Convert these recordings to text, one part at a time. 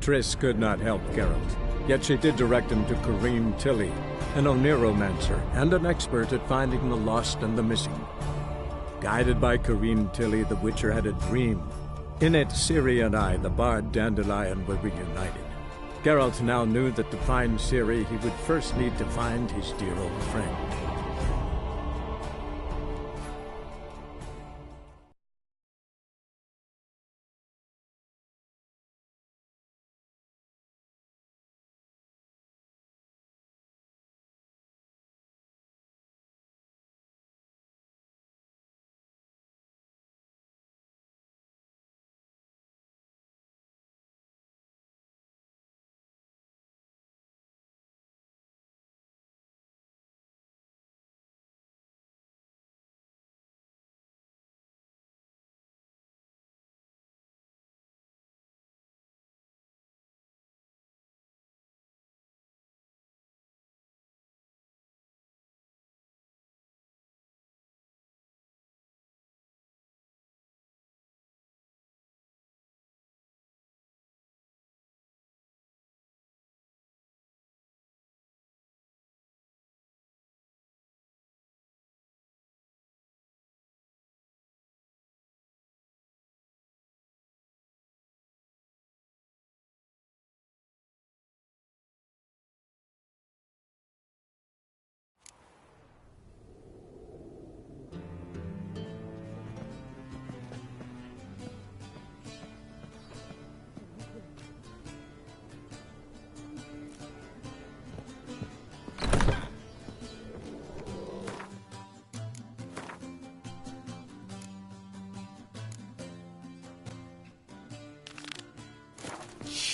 Triss could not help Geralt, yet she did direct him to Corrine Tilly, an Oniromancer and an expert at finding the lost and the missing. Guided by Corrine Tilly, the Witcher had a dream. In it, Ciri and I, the bard Dandelion, were reunited. Geralt now knew that to find Ciri, he would first need to find his dear old friend.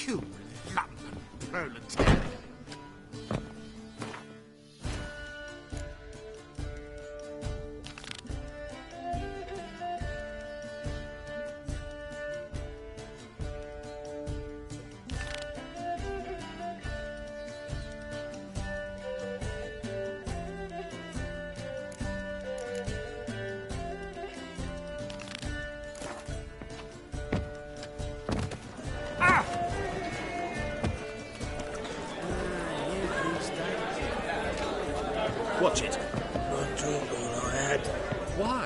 You lumpen proletariat. Watch it. Not drink all I had. Why?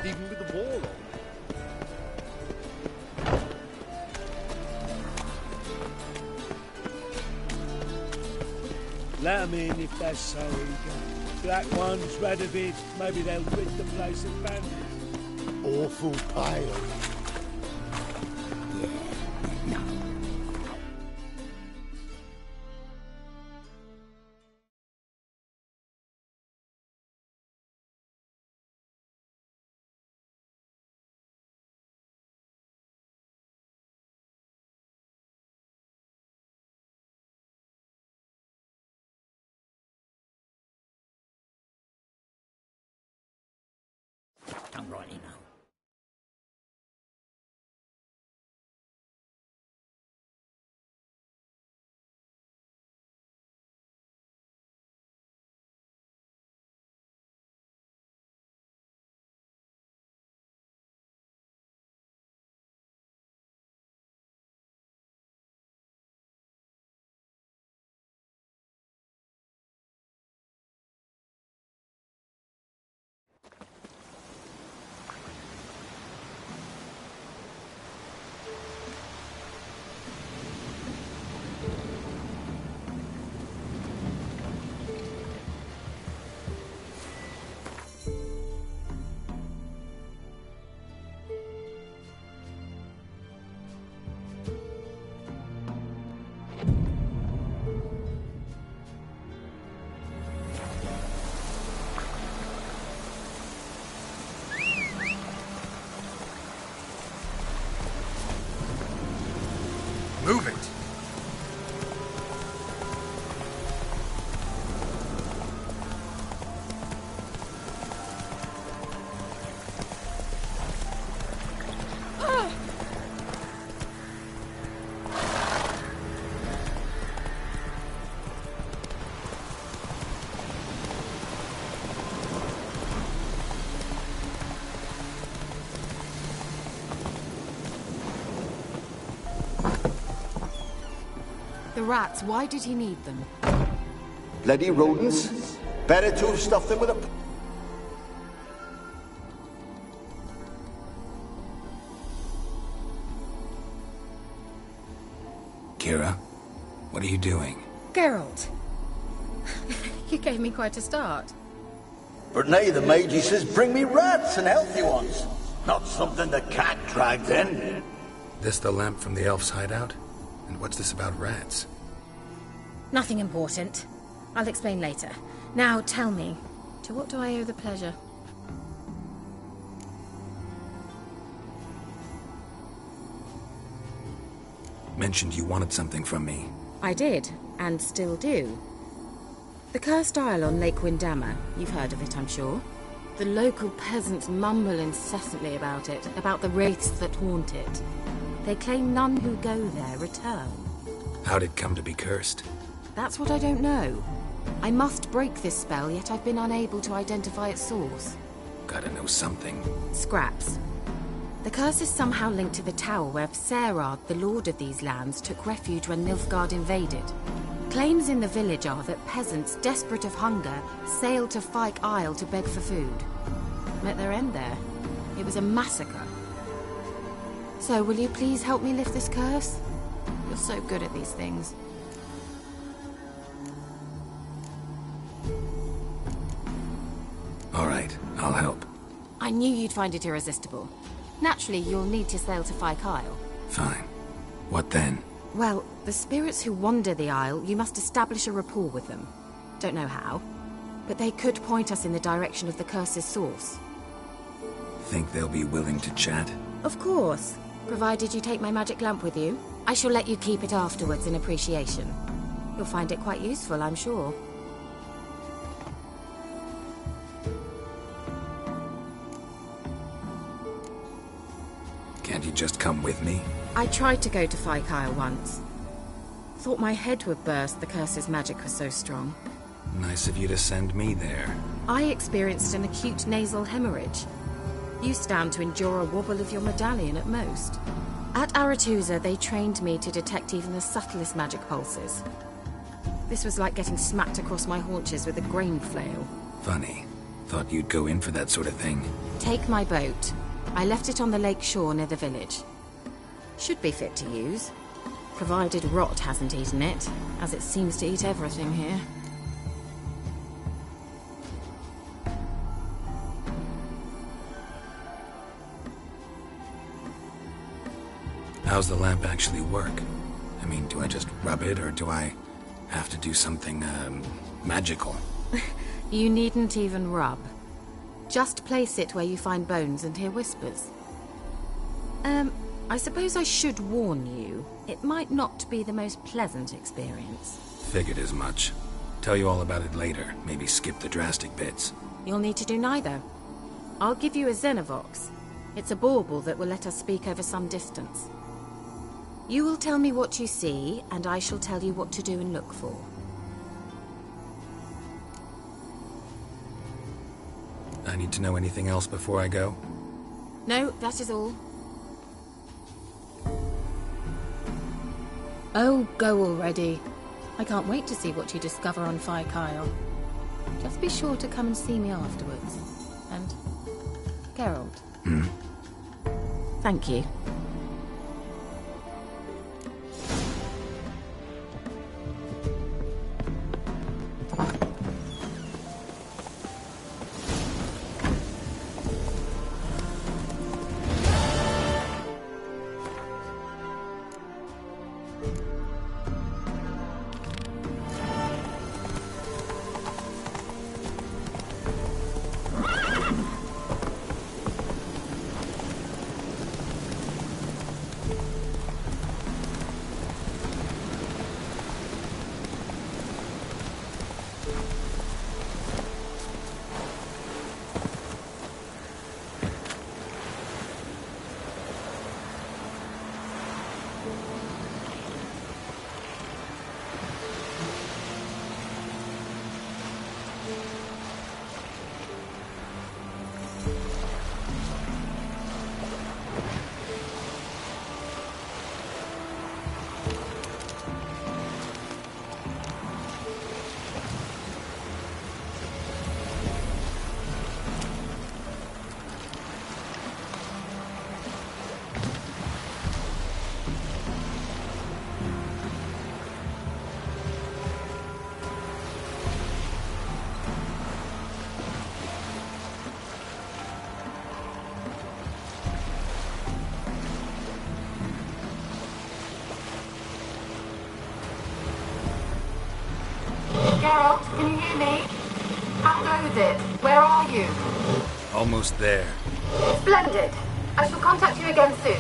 Even with the wall on. Let 'em in if that's so eager. Black ones, Radovid, maybe they'll rid the place of bandits. Awful pale. I'm righty now. The rats, why did he need them? Bloody rodents. Better to have stuffed them with a... Kira, what are you doing? Geralt. You gave me quite a start. But now the mage, he says, bring me rats and healthy ones. Not something the cat dragged in. This the lamp from the elf's hideout? And what's this about rats? Nothing important. I'll explain later. Now tell me, to what do I owe the pleasure? Mentioned you wanted something from me. I did, and still do. The Cursed Isle on Lake Windammer. You've heard of it, I'm sure. The local peasants mumble incessantly about it, about the wraiths that haunt it. They claim none who go there return. How'd it come to be cursed? That's what I don't know. I must break this spell, yet I've been unable to identify its source. Gotta know something. Scraps. The curse is somehow linked to the tower where Serad, the lord of these lands, took refuge when Nilfgaard invaded. Claims in the village are that peasants, desperate of hunger, sailed to Fyke Isle to beg for food. Met their end there. It was a massacre. So, will you please help me lift this curse? You're so good at these things. All right, I'll help. I knew you'd find it irresistible. Naturally, you'll need to sail to Fyke Isle. Fine. What then? Well, the spirits who wander the Isle, you must establish a rapport with them. Don't know how, but they could point us in the direction of the curse's source. Think they'll be willing to chat? Of course, provided you take my magic lamp with you. I shall let you keep it afterwards in appreciation. You'll find it quite useful, I'm sure. Can't you just come with me? I tried to go to Fyke Isle once. Thought my head would burst, the curse's magic was so strong. Nice of you to send me there. I experienced an acute nasal hemorrhage. You stand to endure a wobble of your medallion at most. At Aretusa, they trained me to detect even the subtlest magic pulses. This was like getting smacked across my haunches with a grain flail. Funny. Thought you'd go in for that sort of thing. Take my boat. I left it on the lake shore near the village. Should be fit to use, provided rot hasn't eaten it, as it seems to eat everything here. How's the lamp actually work? I mean, do I just rub it, or do I have to do something, magical? You needn't even rub. Just place it where you find bones and hear whispers. I suppose I should warn you. It might not be the most pleasant experience. Figured as much. Tell you all about it later. Maybe skip the drastic bits. You'll need to do neither. I'll give you a Xenovox. It's a bauble that will let us speak over some distance. You will tell me what you see, and I shall tell you what to do and look for. I need to know anything else before I go? No, that is all. Oh, go already. I can't wait to see what you discover on Fyke Isle. Just be sure to come and see me afterwards. And... Geralt. Thank you. Geralt, can you hear me? How goes it? Where are you? Almost there. Splendid. I shall contact you again soon.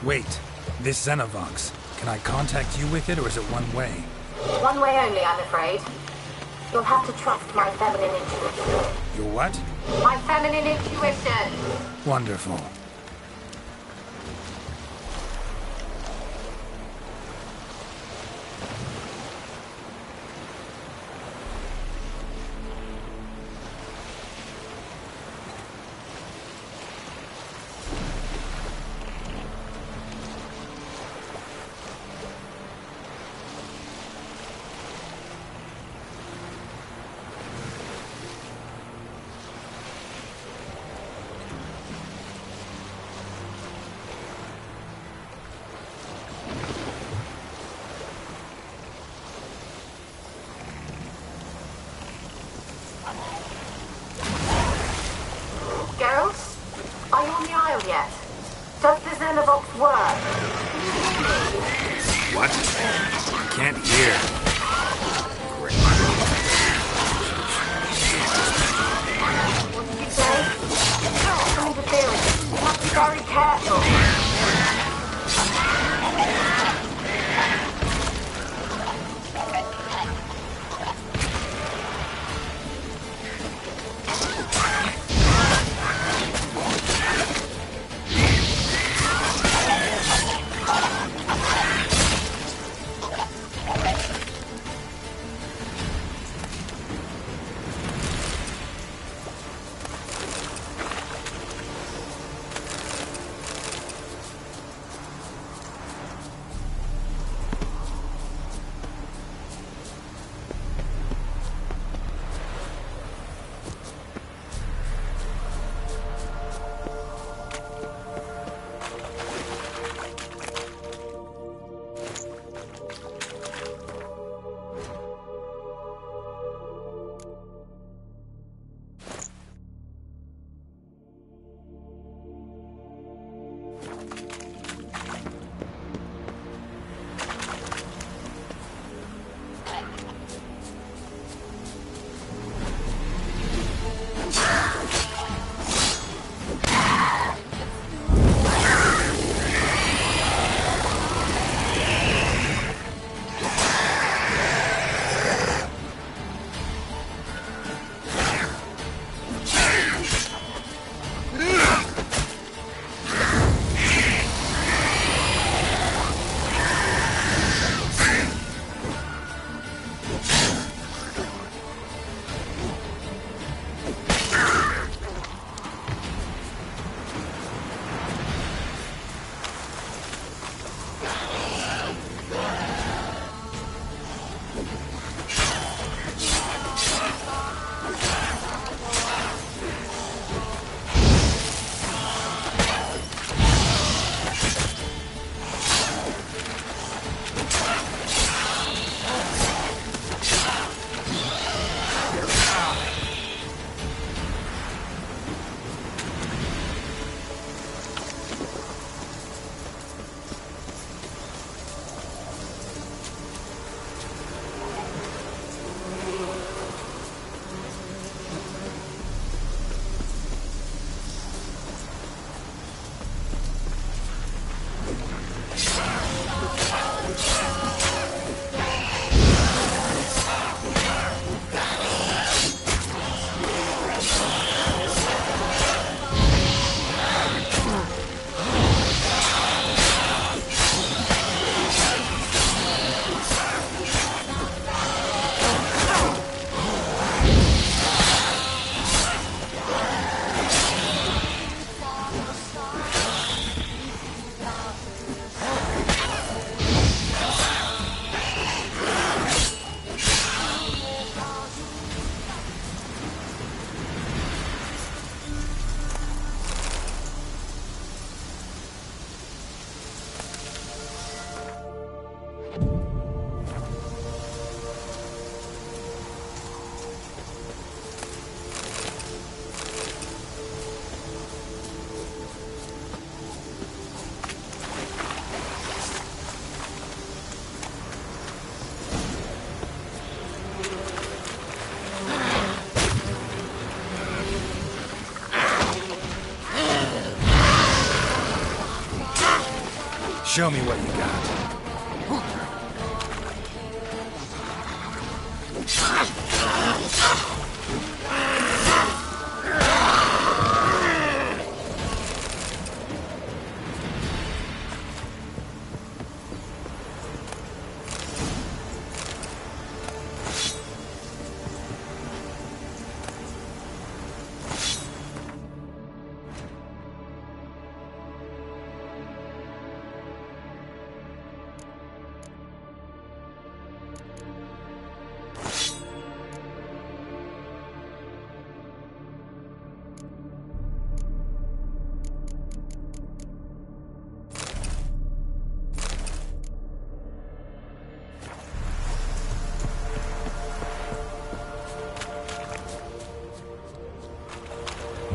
Wait, this Xenovox. Can I contact you with it, or is it one way? One way only, I'm afraid. You'll have to trust my feminine intuition. Your what? My feminine intuition. Wonderful. Geralt? Are you on the Isle yet? Does the Xenovox work? Can you hear me? What? I can't hear. What did you say? Some interference. You must be very careful. Show me what you got.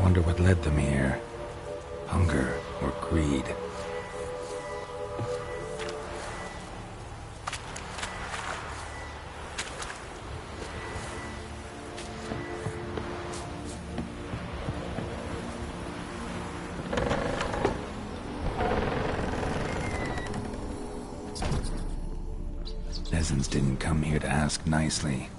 Wonder what led them here. Hunger or greed. Peasants didn't come here to ask nicely.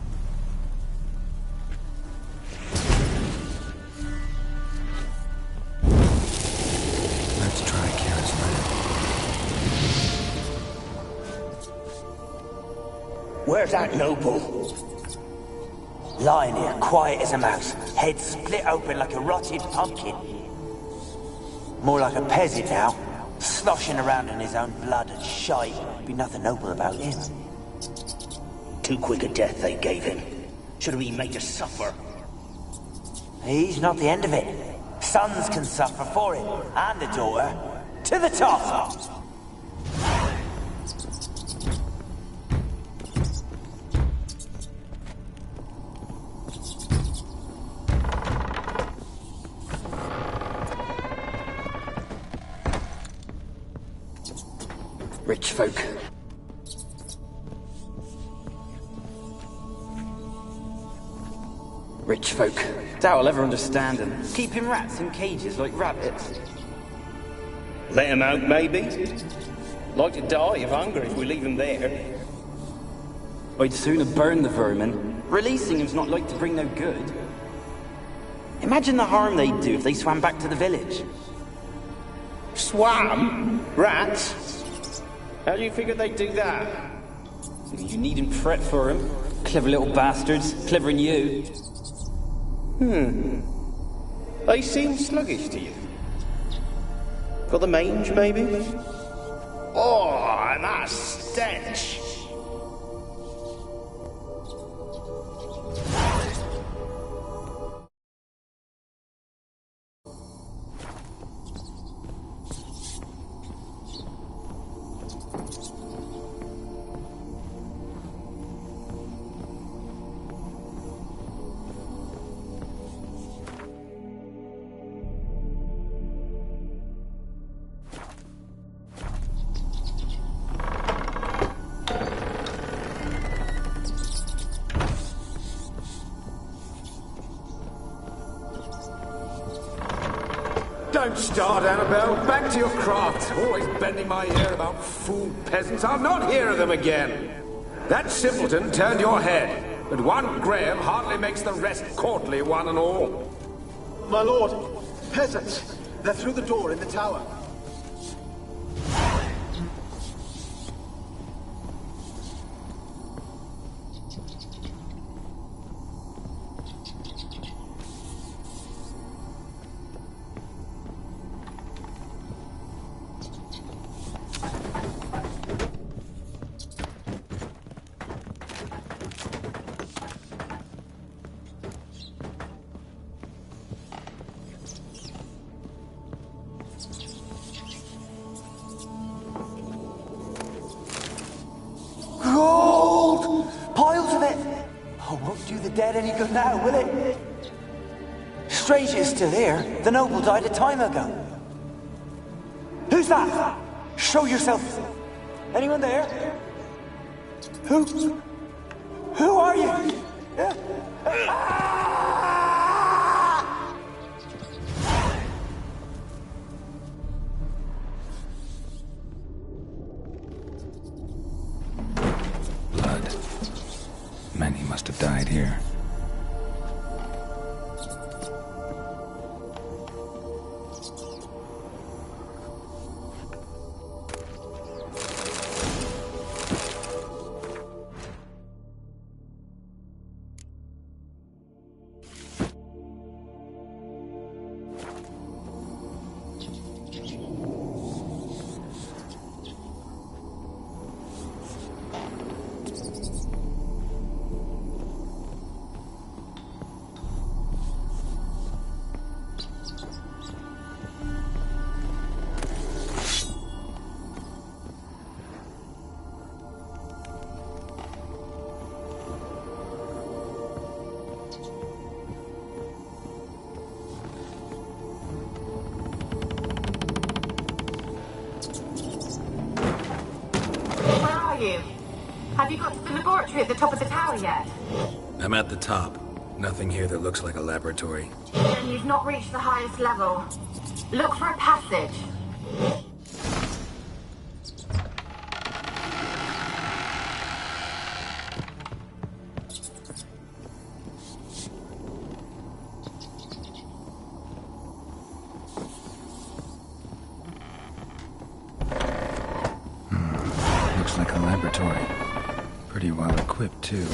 Where's that noble? Lying here, quiet as a mouse, head split open like a rotted pumpkin. More like a peasant now, sloshing around in his own blood and shite. Be nothing noble about him. Too quick a death they gave him. Should have been made to suffer. He's not the end of it. Sons can suffer for it, and a daughter. To the top! Rich folk. Rich folk. Doubt I'll ever understand them. Keeping rats in cages like rabbits. Let him out, maybe? Like to die of hunger if we leave him there. I'd sooner burn the vermin. Releasing him's not like to bring no good. Imagine the harm they'd do if they swam back to the village. Swam? Rats? How do you figure they'd do that? You needn't fret for him. Clever little bastards. Clever than you. They seem sluggish to you. Got the mange, maybe? Oh, and that stench! Don't start, Annabelle. Back to your craft. Always bending my ear about fool peasants. I'll not hear of them again. That simpleton turned your head, but one Graham hardly makes the rest courtly, one and all. My lord, peasants. They're through the door in the tower. Any good now, will it? Strange it's still here. The noble died a time ago. Who's that? Show yourself. Anyone there? Who are you? must have died here. Have you got to the laboratory at the top of the tower yet? I'm at the top. Nothing here that looks like a laboratory. Then you've not reached the highest level. Look for a passage. Looks like a laboratory. Pretty well equipped, too.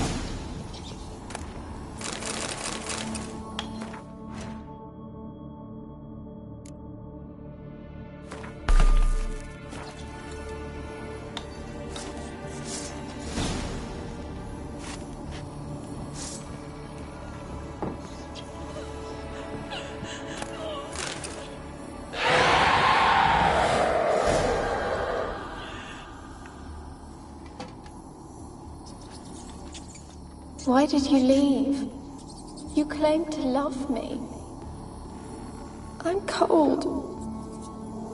Why did you leave? You claimed to love me. I'm cold.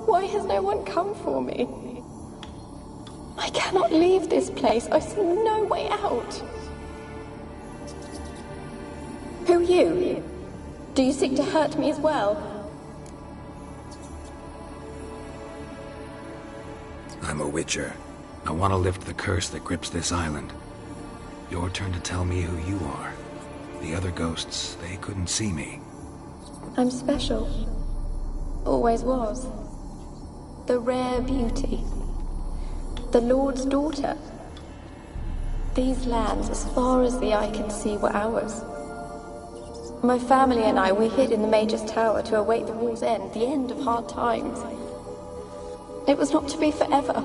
Why has no one come for me? I cannot leave this place. I see no way out. Who are you? Do you seek to hurt me as well? I'm a Witcher. I want to lift the curse that grips this island. Your turn to tell me who you are. The other ghosts, they couldn't see me. I'm special. Always was. The rare beauty. The Lord's daughter. These lands, as far as the eye can see, were ours. My family and I, we hid in the Mage's Tower to await the war's end, the end of hard times. It was not to be forever.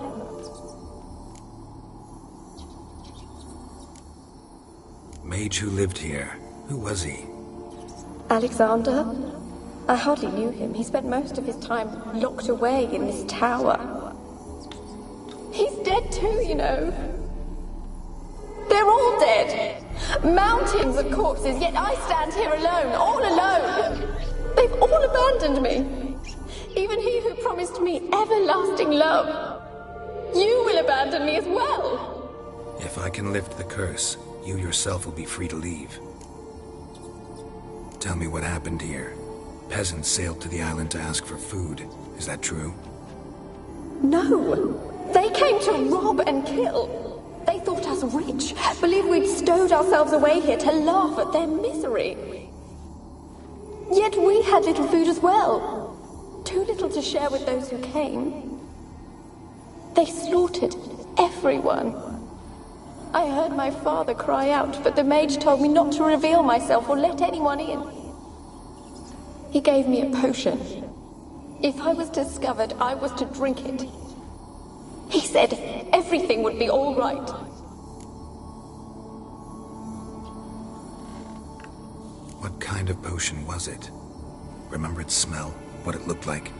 Mage who lived here. Who was he? Alexander? I hardly knew him. He spent most of his time locked away in this tower. He's dead too, you know. They're all dead. Mountains of corpses, yet I stand here alone, all alone. They've all abandoned me. Even he who promised me everlasting love. You will abandon me as well. If I can lift the curse, you yourself will be free to leave. Tell me what happened here. Peasants sailed to the island to ask for food. Is that true? No. They came to rob and kill. They thought us rich, believed we'd stowed ourselves away here to laugh at their misery. Yet we had little food as well. Too little to share with those who came. They slaughtered everyone. I heard my father cry out, but the mage told me not to reveal myself or let anyone in. He gave me a potion. If I was discovered, I was to drink it. He said everything would be all right. What kind of potion was it? Remember its smell? What it looked like?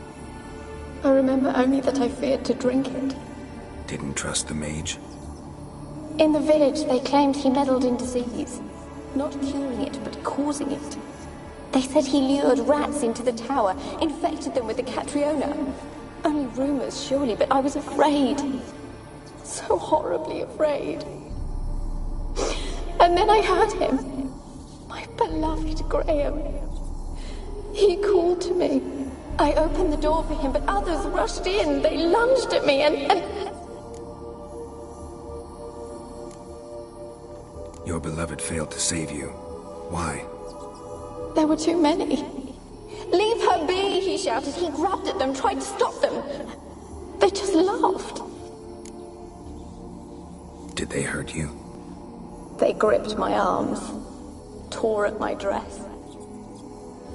I remember only that I feared to drink it. Didn't trust the mage? In the village, they claimed he meddled in disease. Not curing it, but causing it. They said he lured rats into the tower, infected them with the Catriona. Only rumors, surely, but I was afraid. So horribly afraid. And then I heard him. My beloved Graham. He called to me. I opened the door for him, but others rushed in. They lunged at me and... Your beloved failed to save you. Why? There were too many. Leave her be, he shouted. He grabbed at them, tried to stop them. They just laughed. Did they hurt you? They gripped my arms, tore at my dress.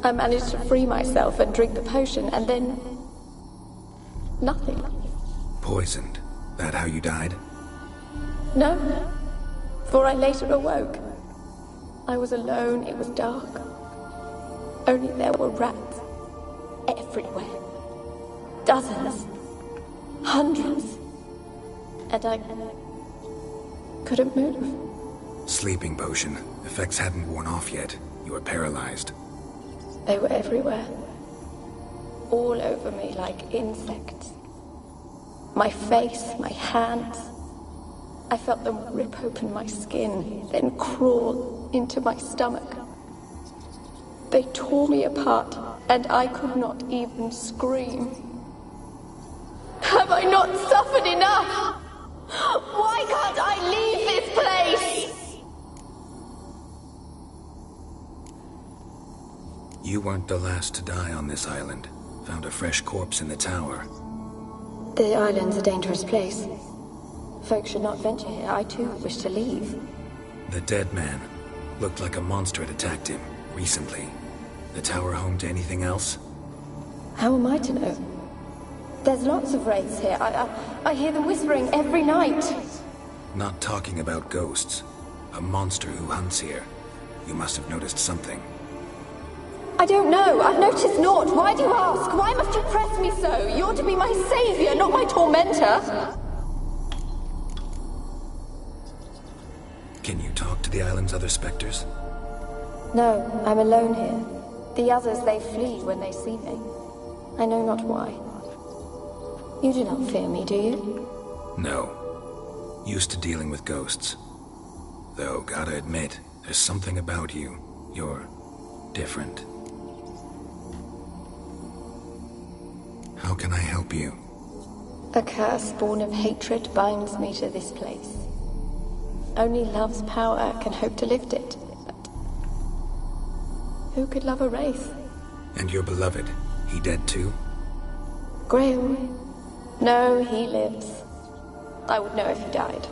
I managed to free myself and drink the potion, and then... nothing. Poisoned? That how you died? No, for I later awoke. I was alone, it was dark. Only there were rats everywhere. Dozens. Hundreds. And I couldn't move. Sleeping potion. Effects hadn't worn off yet. You were paralyzed. They were everywhere. All over me like insects. My face, my hands. I felt them rip open my skin, then crawl into my stomach. They tore me apart, and I could not even scream. Have I not suffered enough? Why can't I leave this place? You weren't the last to die on this island. Found a fresh corpse in the tower. The island's a dangerous place. Folks should not venture here. I too wish to leave. The dead man. Looked like a monster had attacked him, recently. The tower home to anything else? How am I to know? There's lots of wraiths here. I hear them whispering every night. Not talking about ghosts. A monster who hunts here. You must have noticed something. I don't know. I've noticed naught. Why do you ask? Why must you press me so? You're to be my savior, not my tormentor. Can you talk to the island's other specters? No, I'm alone here. The others, they flee when they see me. I know not why. You do not fear me, do you? No. Used to dealing with ghosts. Though, gotta admit, there's something about you. You're different. How can I help you? A curse born of hatred binds me to this place. Only love's power can hope to lift it. But who could love a wraith? And your beloved, he dead too? Graham? No, he lives. I would know if he died.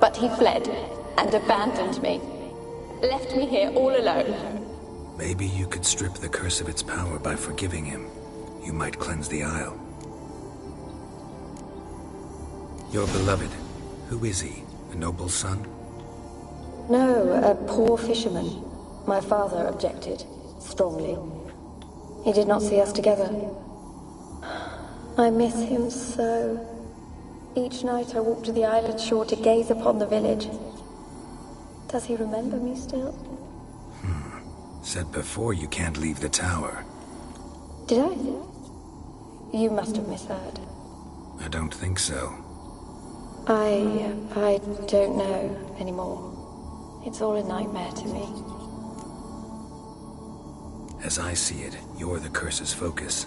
But he fled and abandoned me. Left me here all alone. Maybe you could strip the curse of its power by forgiving him. You might cleanse the Isle. Your beloved, who is he? A noble son? No, a poor fisherman. My father objected, strongly. He did not see us together. I miss him so. Each night I walk to the island shore to gaze upon the village. Does he remember me still? Said before you can't leave the tower. Did I? You must have misheard. I don't think so. I don't know anymore. It's all a nightmare to me. As I see it, you're the curse's focus.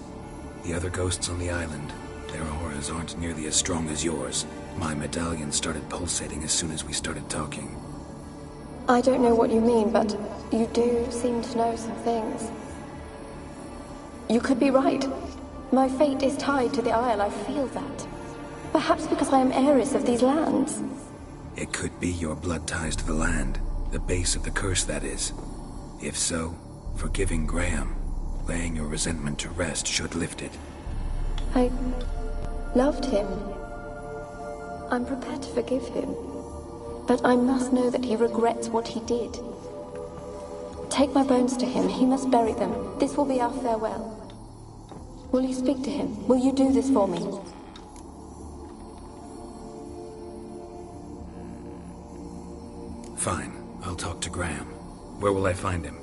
The other ghosts on the island, their auras aren't nearly as strong as yours. My medallion started pulsating as soon as we started talking. I don't know what you mean, but you do seem to know some things. You could be right. My fate is tied to the Isle, I feel that. Perhaps because I am heiress of these lands. It could be your blood ties to the land, the base of the curse, that is. If so, forgiving Graham, laying your resentment to rest should lift it. I loved him. I'm prepared to forgive him. But I must know that he regrets what he did. Take my bones to him. He must bury them. This will be our farewell. Will you speak to him? Will you do this for me? Fine. I'll talk to Graham. Where will I find him?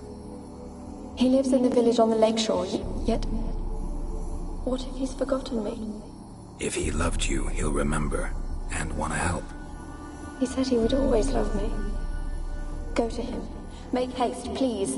He lives in the village on the lakeshore, yet... What if he's forgotten me? If he loved you, he'll remember, and want to help. He said he would always love me. Go to him. Make haste, please.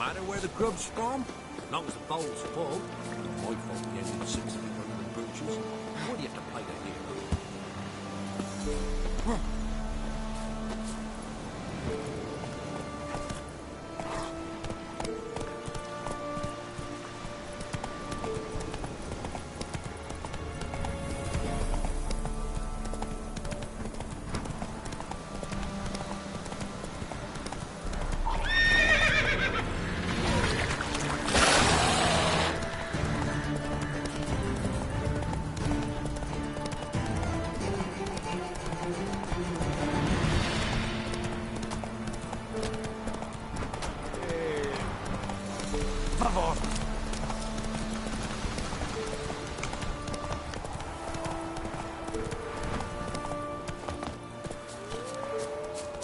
matter where the grub's from, as long as the bowl's full. My fault the engine seems to be running the booches. Why do you have to play the hero?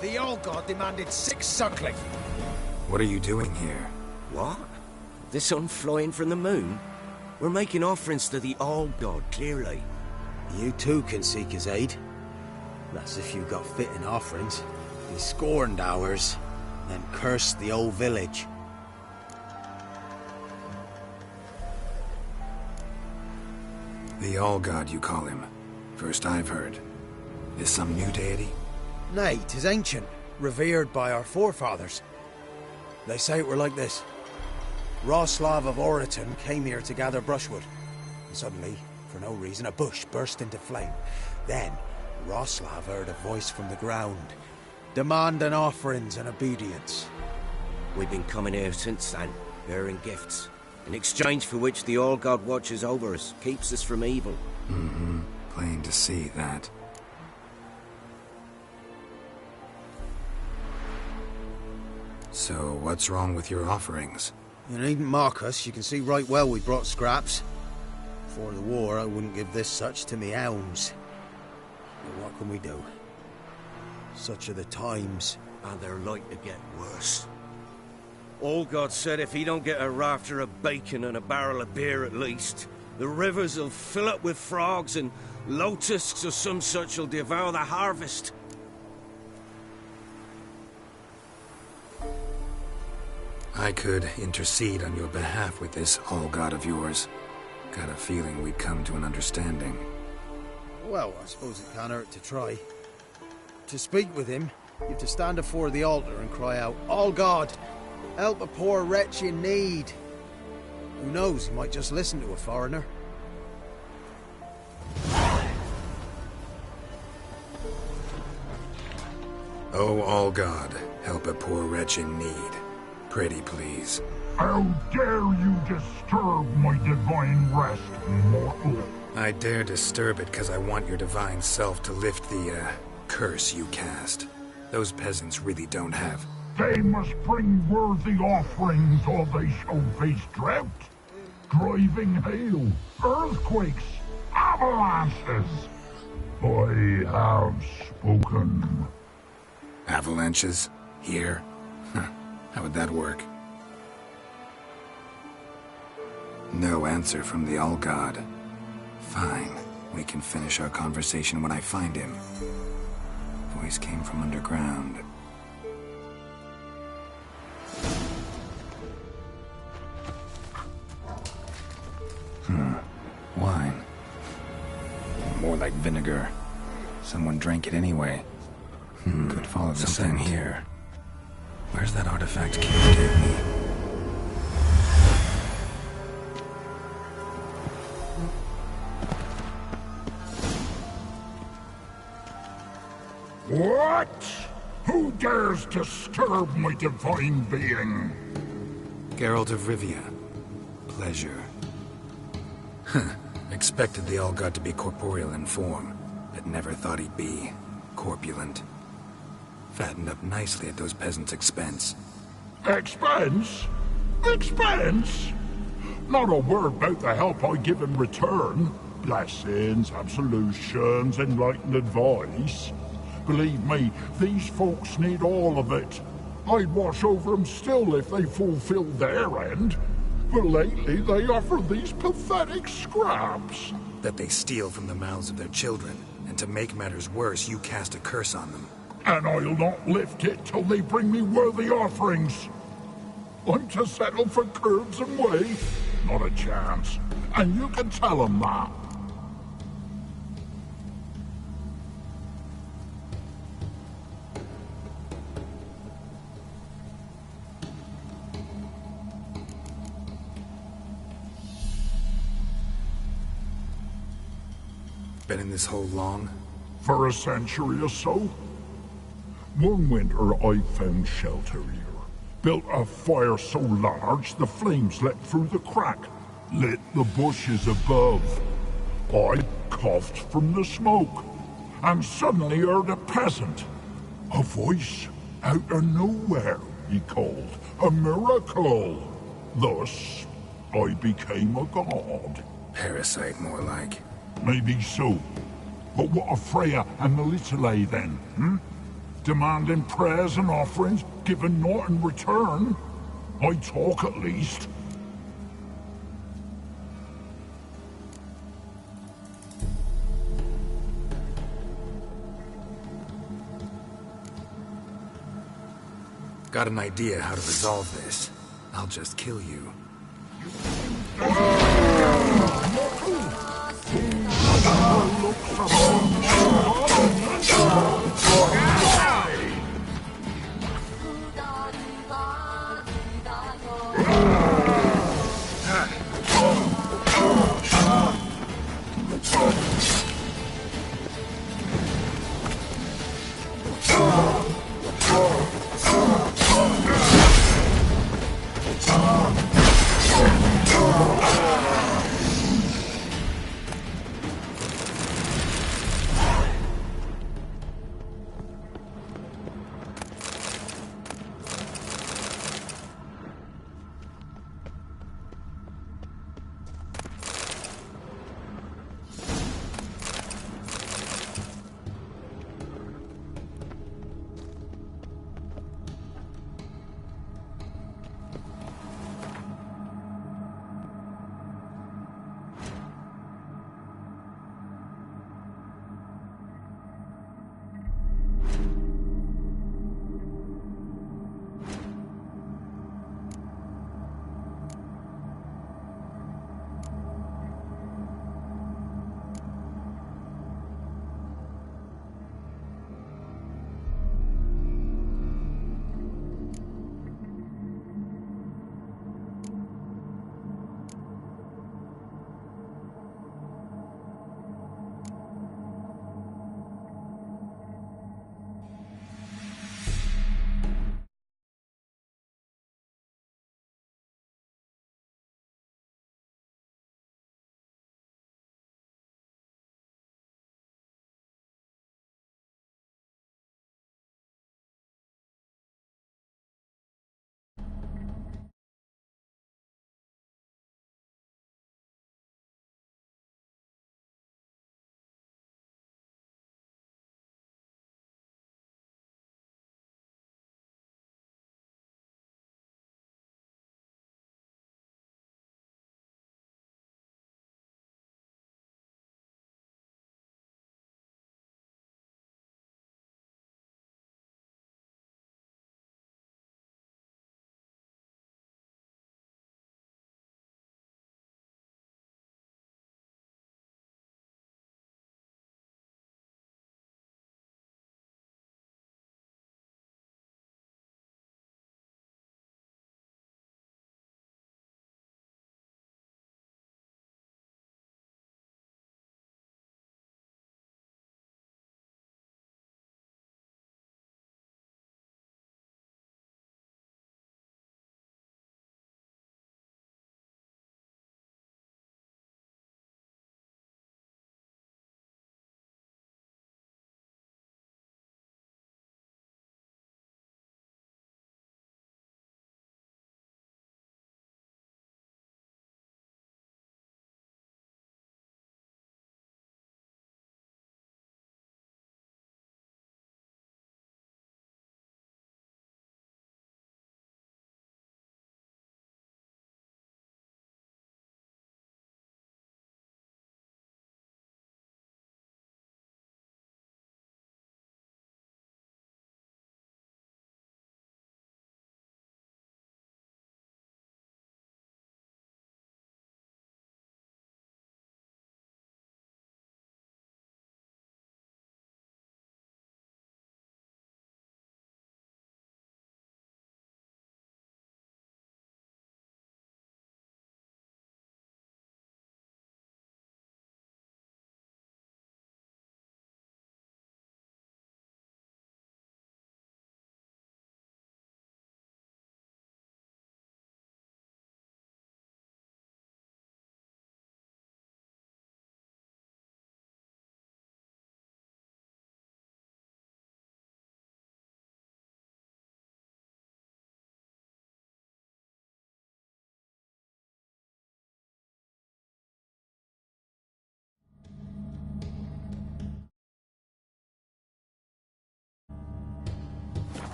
The old god demanded 6 suckling. What are you doing here? What? The sun flying from the moon? We're making offerings to the old god, clearly. You too can seek his aid. That's if you got fitting offerings. He scorned ours, then cursed the old village. The All-God, you call him. First I've heard. Is some new deity? Nay, 'tis ancient, revered by our forefathers. They say it were like this. Roslav of Oriton came here to gather brushwood. And suddenly, for no reason, a bush burst into flame. Then, Roslav heard a voice from the ground, demanding offerings and obedience. We've been coming here since then, bearing gifts, in exchange for which the All-God watches over us, keeps us from evil. Mm-hmm. Plain to see that. So, what's wrong with your offerings? You needn't mock us, you can see right well we brought scraps. Before the war, I wouldn't give this such to me hounds. But what can we do? Such are the times. And they're like to get worse. All-God said if he don't get a rafter of bacon and a barrel of beer at least, the rivers will fill up with frogs and lotuses or some such will devour the harvest. I could intercede on your behalf with this All-God of yours. Got a feeling we'd come to an understanding. Well, I suppose it can't hurt to try. To speak with him, you have to stand before the altar and cry out, All-God, help a poor wretch in need. Who knows, he might just listen to a foreigner. Oh, All-God, help a poor wretch in need. Pretty please. How dare you disturb my divine rest, mortal? I dare disturb it because I want your divine self to lift the, curse you cast. Those peasants really don't have. They must bring worthy offerings or they shall face drought, driving hail, earthquakes, avalanches. I have spoken. Avalanches? Here? How would that work? No answer from the All-God. Fine. We can finish our conversation when I find him. Voice came from underground. Wine. More like vinegar. Someone drank it anyway. Could follow the scent here. Where's that artifact King gave me? What? Who dares disturb my divine being? Geralt of Rivia. Pleasure. Expected the All-God to be corporeal in form, but never thought he'd be corpulent. Fattened up nicely at those peasants' expense. Expense? Expense? Not a word about the help I give in return. Blessings, absolutions, enlightened advice. Believe me, these folks need all of it. I'd watch over them still if they fulfilled their end. But lately they offer these pathetic scraps. That they steal from the mouths of their children, and to make matters worse, you cast a curse on them. And I'll not lift it till they bring me worthy offerings. I'm to settle for curbs and way? Not a chance. And you can tell him that. Been in this hole long? For a century or so. One winter I found shelter here. Built a fire so large the flames leapt through the crack, lit the bushes above. I coughed from the smoke, and suddenly heard a peasant. A voice out of nowhere, he called. A miracle. Thus, I became a god. Parasite, more like. Maybe so. But what of Freya and the Little then, Demanding prayers and offerings, giving naught in return? I talk at least. Got an idea how to resolve this. I'll just kill you.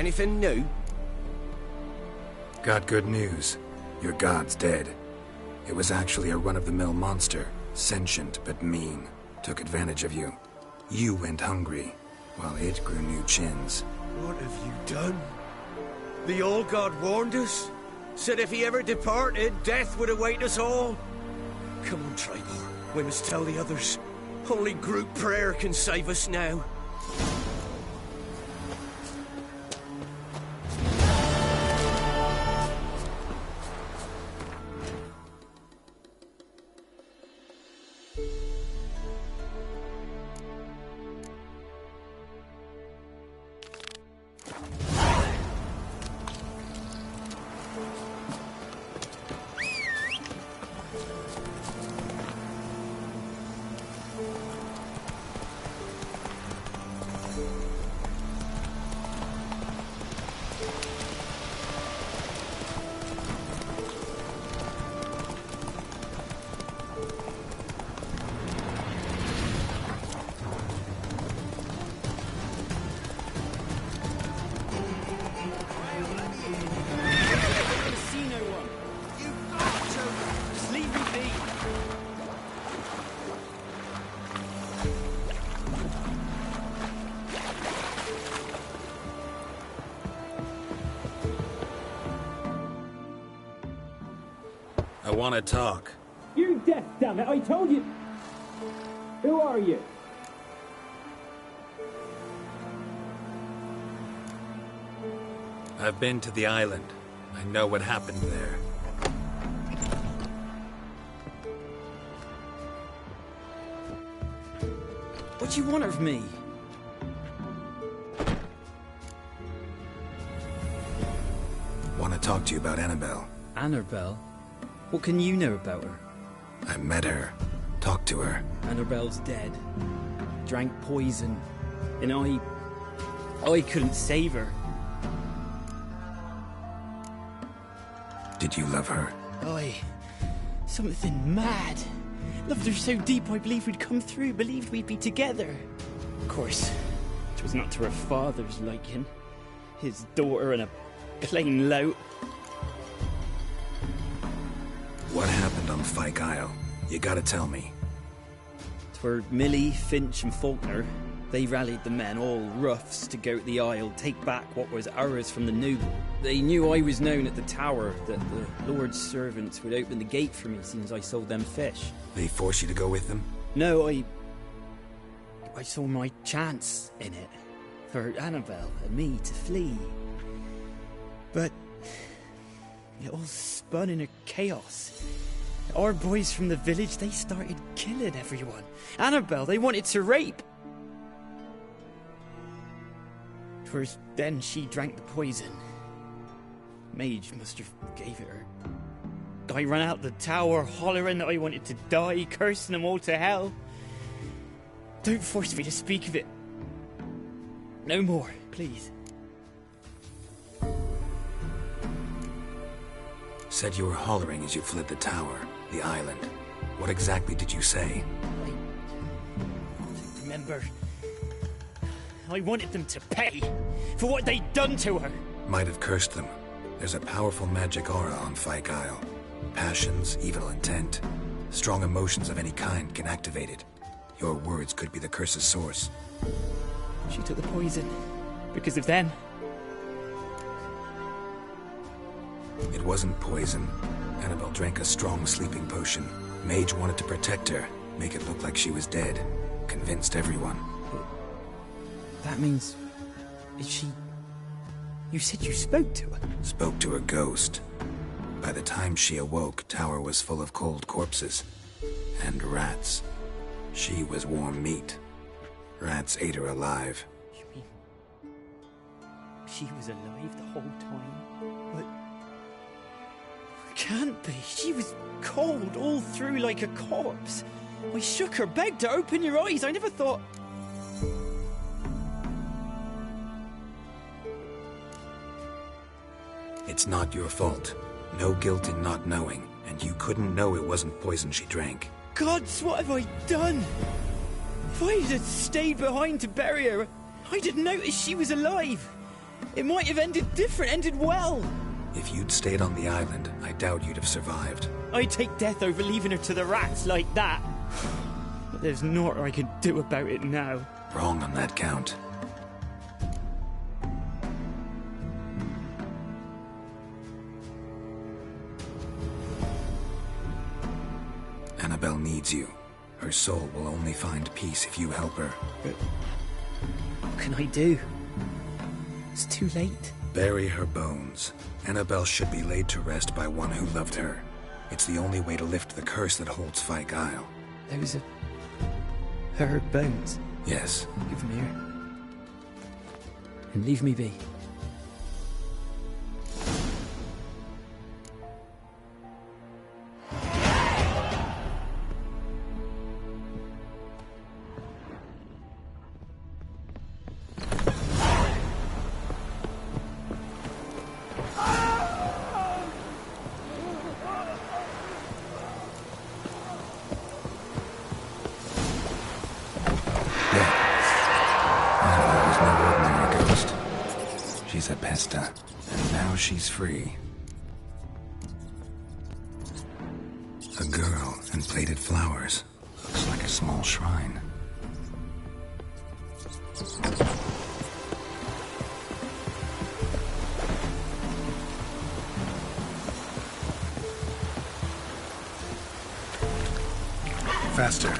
Anything new? Got good news. Your god's dead. It was actually a run-of-the-mill monster, sentient but mean. Took advantage of you. You went hungry, while it grew new chins. What have you done? The Old God warned us. Said if he ever departed, death would await us all. Come on, Trebor. We must tell the others. Only group prayer can save us now. I want to talk. You're deaf, damn it! I told you! Who are you? I've been to the island. I know what happened there. What do you want of me? Want to talk to you about Annabelle. Annabelle? What can you know about her? I met her. Talked to her. Annabelle's dead. Drank poison. And I couldn't save her. Did you love her? Something mad. Loved her so deep I believed we'd come through, believed we'd be together. Of course, it was not to her father's liking. His daughter and a plain lout. What happened on Fyke Isle? You gotta tell me. 'Twere Millie, Finch and Faulkner. They rallied the men, all roughs, to go to the Isle, take back what was ours from the noble. They knew I was known at the tower, that the Lord's servants would open the gate for me since I sold them fish. They forced you to go with them? No, I saw my chance in it. For Annabelle and me to flee. But it all spun in a chaos. Our boys from the village, they started killing everyone. Annabelle, they wanted to rape. 'Twas then she drank the poison. Mage must have gave it her. I ran out the tower hollering that I wanted to die, cursing them all to hell. Don't force me to speak of it. No more, please. Said you were hollering as you fled the tower, the island. What exactly did you say? Remember, I wanted them to pay for what they'd done to her. Might have cursed them. There's a powerful magic aura on Fyke Isle. Passions, evil intent, strong emotions of any kind can activate it. Your words could be the curse's source. She took the poison because of them. It wasn't poison. Annabelle drank a strong sleeping potion. Mage wanted to protect her, make it look like she was dead. Convinced everyone. That means... is she... You said you spoke to her? Spoke to her ghost. By the time she awoke, Tower was full of cold corpses. And rats. She was warm meat. Rats ate her alive. You mean... she was alive the whole time? But... can't be. She was cold all through like a corpse. I shook her, begged her, open your eyes. I never thought... It's not your fault. No guilt in not knowing, and you couldn't know it wasn't poison she drank. Gods, what have I done? If I had stayed behind to bury her, I didn't notice she was alive. It might have ended different, ended well. If you'd stayed on the island, I doubt you'd have survived. I'd take death over leaving her to the rats like that. But there's naught I can do about it now. Wrong on that count. Annabelle needs you. Her soul will only find peace if you help her. But what can I do? It's too late. Bury her bones. Annabelle should be laid to rest by one who loved her. It's the only way to lift the curse that holds Fyke Isle. Those are her bones. Yes. Give them here. And leave me be. She's a Pesta, and now she's free. A girl and plated flowers. Looks like a small shrine. Faster.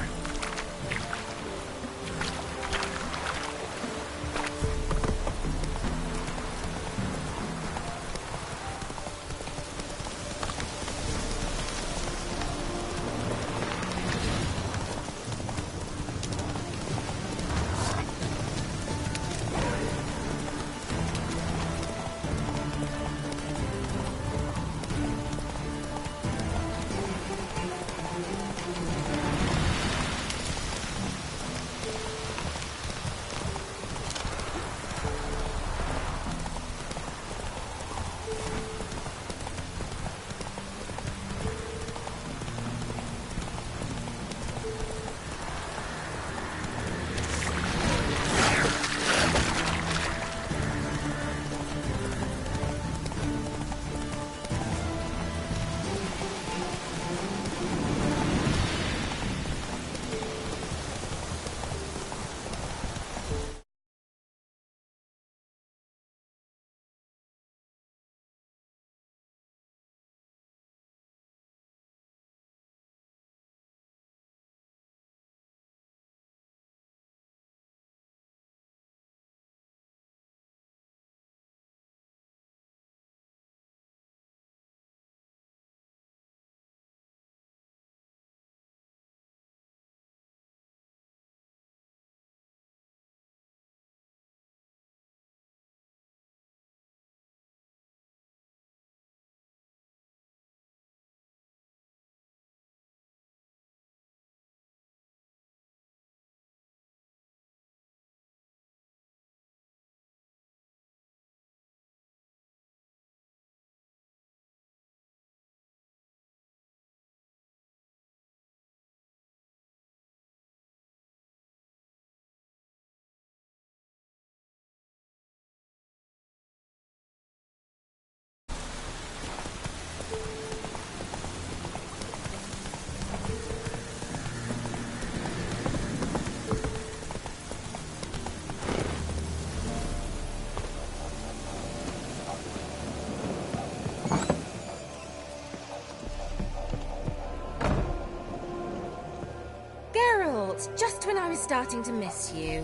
Just when I was starting to miss you.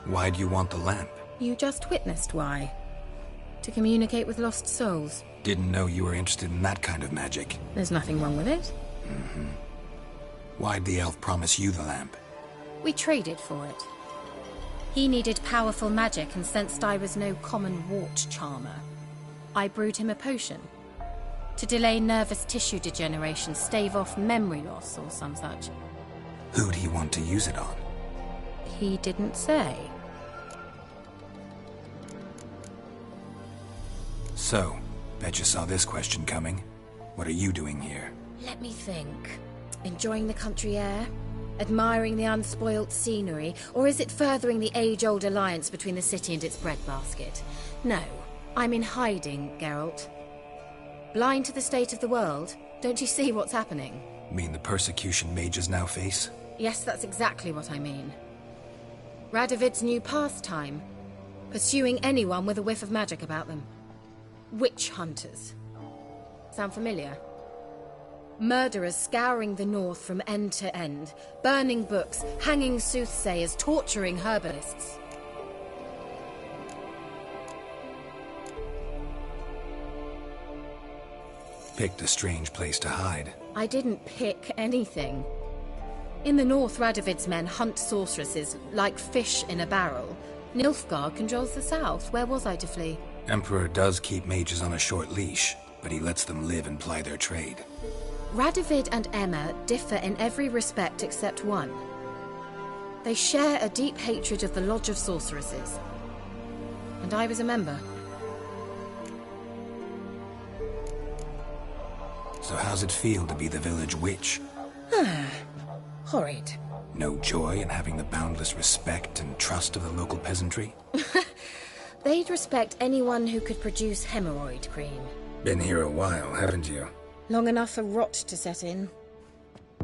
Why do you want the lamp? You just witnessed why. To communicate with lost souls. Didn't know you were interested in that kind of magic. There's nothing wrong with it. Mm-hmm. Why'd the elf promise you the lamp? We traded for it. He needed powerful magic and sensed I was no common wart charmer. I brewed him a potion. To delay nervous tissue degeneration, stave off memory loss or some such. Who'd he want to use it on? He didn't say. So, bet you saw this question coming. What are you doing here? Let me think. Enjoying the country air? Admiring the unspoilt scenery, or is it furthering the age-old alliance between the city and its breadbasket? No, I'm in hiding, Geralt. Blind to the state of the world? Don't you see what's happening? Mean the persecution mages now face? Yes, that's exactly what I mean. Radovid's new pastime. Pursuing anyone with a whiff of magic about them. Witch hunters. Sound familiar? Murderers scouring the north from end to end, burning books, hanging soothsayers, torturing herbalists. Picked a strange place to hide. I didn't pick anything. In the north, Radovid's men hunt sorceresses like fish in a barrel. Nilfgaard controls the south. Where was I to flee? Emperor does keep mages on a short leash, but he lets them live and ply their trade. Radovid and Emma differ in every respect except one. They share a deep hatred of the Lodge of Sorceresses. And I was a member. So how's it feel to be the village witch? Horrid. No joy in having the boundless respect and trust of the local peasantry? They'd respect anyone who could produce hemorrhoid cream. Been here a while, haven't you? Long enough for rot to set in.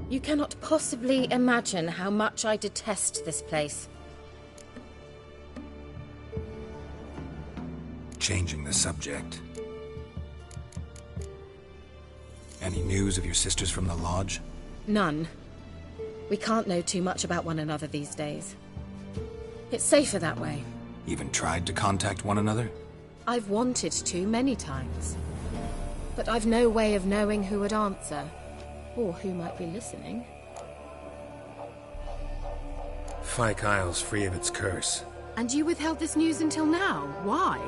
You cannot possibly imagine how much I detest this place. Changing the subject. Any news of your sisters from the lodge? None. We can't know too much about one another these days. It's safer that way. Even tried to contact one another? I've wanted to many times. But I've no way of knowing who would answer, or who might be listening. Fyke Isle's free of its curse. And you withheld this news until now? Why?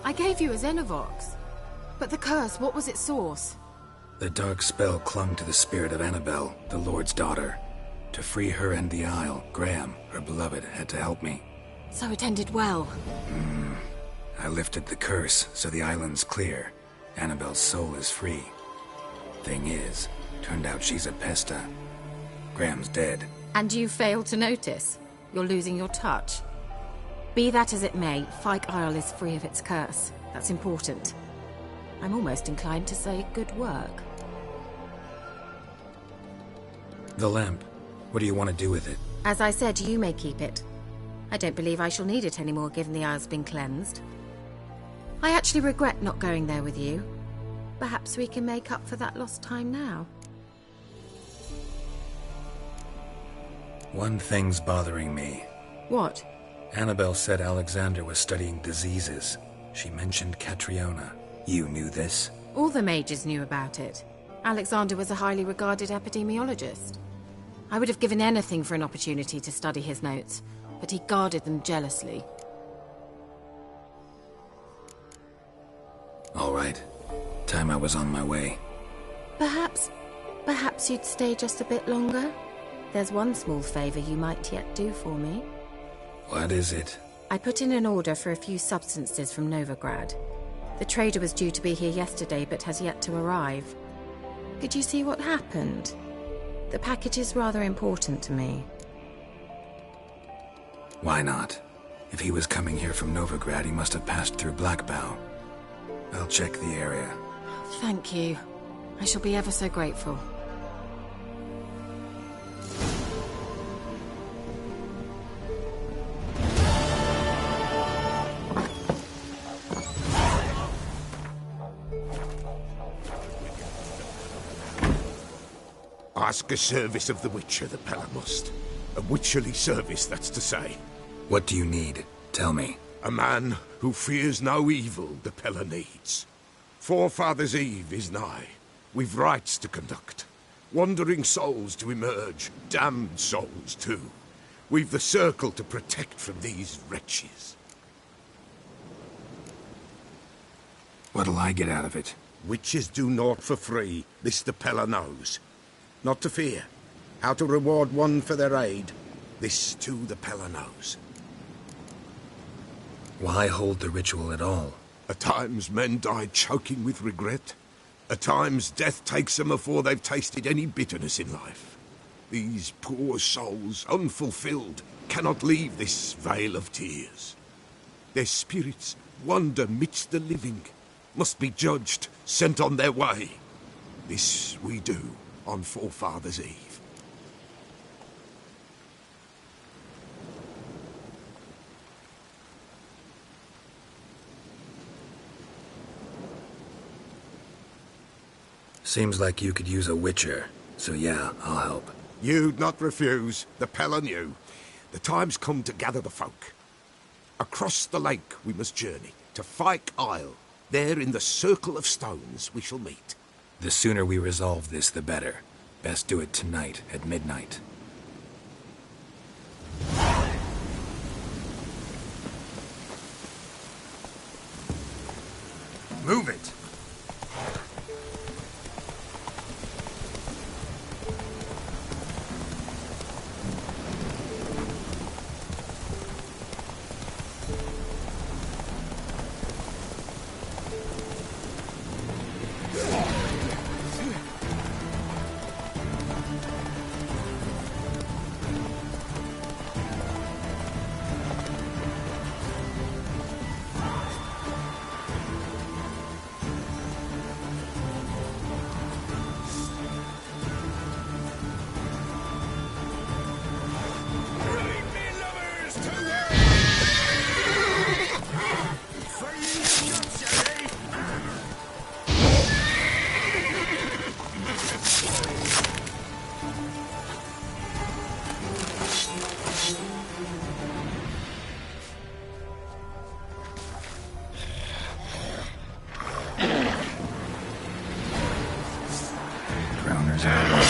I gave you a Xenovox. But the curse, what was its source? The dark spell clung to the spirit of Annabelle, the Lord's daughter. To free her and the Isle, Graham, her beloved, had to help me. So it ended well. I lifted the curse, so the island's clear. Annabelle's soul is free. Thing is, turned out she's a Pesta. Graham's dead. And you failed to notice? You're losing your touch. Be that as it may, Fyke Isle is free of its curse. That's important. I'm almost inclined to say good work. The lamp. What do you want to do with it? As I said, you may keep it. I don't believe I shall need it anymore, given the Isle's been cleansed. I actually regret not going there with you. Perhaps we can make up for that lost time now. One thing's bothering me. What? Annabelle said Alexander was studying diseases. She mentioned Catriona. You knew this? All the mages knew about it. Alexander was a highly regarded epidemiologist. I would have given anything for an opportunity to study his notes, but he guarded them jealously. All right. Time I was on my way. Perhaps you'd stay just a bit longer? There's one small favor you might yet do for me. What is it? I put in an order for a few substances from Novigrad. The trader was due to be here yesterday, but has yet to arrive. Could you see what happened? The package is rather important to me. Why not? If he was coming here from Novigrad, he must have passed through Blackbough. I'll check the area. Thank you. I shall be ever so grateful. Ask a service of the Witcher, the Pella must. A witcherly service, that's to say. What do you need? Tell me. A man who fears no evil the Pella needs. Forefathers' Eve is nigh. We've rites to conduct. Wandering souls to emerge. Damned souls, too. We've the circle to protect from these wretches. What'll I get out of it? Witches do naught for free. This the Pella knows. Not to fear. How to reward one for their aid. This, too, the Pella knows. Why hold the ritual at all? At times men die choking with regret. At times death takes them before they've tasted any bitterness in life. These poor souls, unfulfilled, cannot leave this vale of tears. Their spirits wander midst the living, must be judged, sent on their way. This we do on Forefathers' Eve. Seems like you could use a witcher, so yeah, I'll help. You'd not refuse, the Pella knew. The time's come to gather the folk. Across the lake we must journey, to Fyke Isle. There in the circle of stones we shall meet. The sooner we resolve this, the better. Best do it tonight, at midnight. Move it! Drowners are